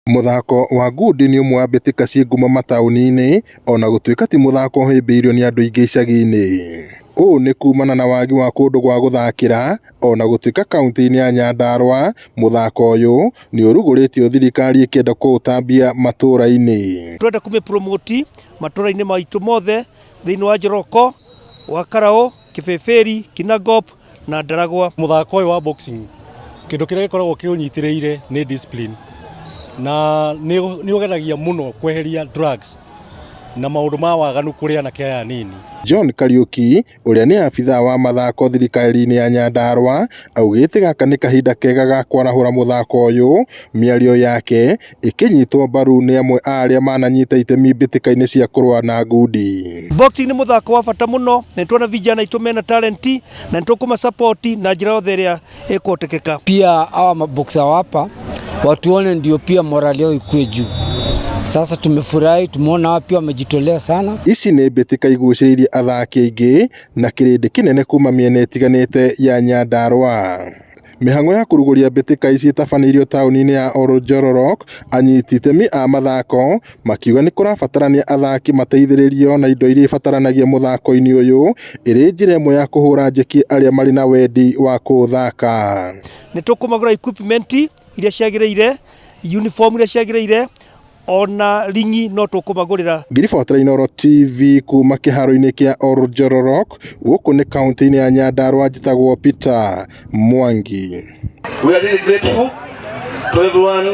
Mũthako wa ngundi nĩ ũmwe wa mbĩtĩka ciĩ ngumo mataũni-inĩ, ona gũtuĩka ti mũthako ũhĩmbĩirio nĩ andũ aingĩ icagi-inĩ. Ũũ nĩ kumana na wagi wa kũndũ gwa gũthakĩra, ona gũtuĩka kaunti-inĩ ya Nyandarũa mũthako ũyũ nĩ ũrugũrĩtio thirikari ĩkĩenda kũũtambia matũũra-inĩ. Twenda kũmĩ-promote matũũra-inĩ maitũ mothe thĩinĩ wa Njoroko, wa Karaũ, Kĩbĩbĩri, Kinangop na Ndaragwa. Mũthako ũyũ wa boxing kĩndũ kĩrĩa gĩkoragwo kĩũnyitĩrĩire nĩ discipline, na nĩ ũgeragia mũno kweheria drugs na maũndũ ma waganu kũrĩ anake aya nini. John Kariuki, ũrĩa nĩ abithaa wa mathako thirikari-inĩ ya Nyandarũa, augĩte gaka nĩ kahinda kega ga kwarahũra mũthako ũyũ, mĩario yake ĩkĩnyitwo mbaru nĩ amwe a arĩa mananyita itemi mbĩtĩka-inĩ cia kũrũa na ngundi. Boxing nĩ mũthako wa bata mũno, na nĩtuona vijana aitũ mena talent na nĩtũkũma support na njĩra yothe ĩrĩa ĩkũhotekeka. Pia hawa maboxer hapa watuone ndio pia morali yao ikue juu. Sasa tumefurahi, tumeona wapi wamejitolea sana. Ici nĩ mbĩtĩka igucĩrĩirie athaki aingĩ na kĩrĩndĩ kĩnene kuma mĩena ĩtiganĩte ya Nyandarũa. Mĩhang'o ya kũrugũria mbĩtĩka ici ĩtabanĩirio taũni-inĩ ya Njororok, anyiti itemi a mathako makiuga nĩ kũrabatarania athaki mateithĩrĩrio na indo iria ibataranagia mũthako-inĩ ũyũ, ĩrĩ njĩra ĩmwe ya kũhũra njeki arĩa marĩ na wendi wa kũũthaka. Nĩ tũkũmagũra equipment iria ciagĩrĩire, uniform iria ciagĩrĩire, ona ringi no tũkũmagũrĩra. Ngiribotera Inooro TV kuma kĩharo-inĩ kĩa Njororok, gũkũ nĩ kaunti-inĩ ya Nyandarũa, njĩtagwo Peter Mwangi. We are really grateful to everyone.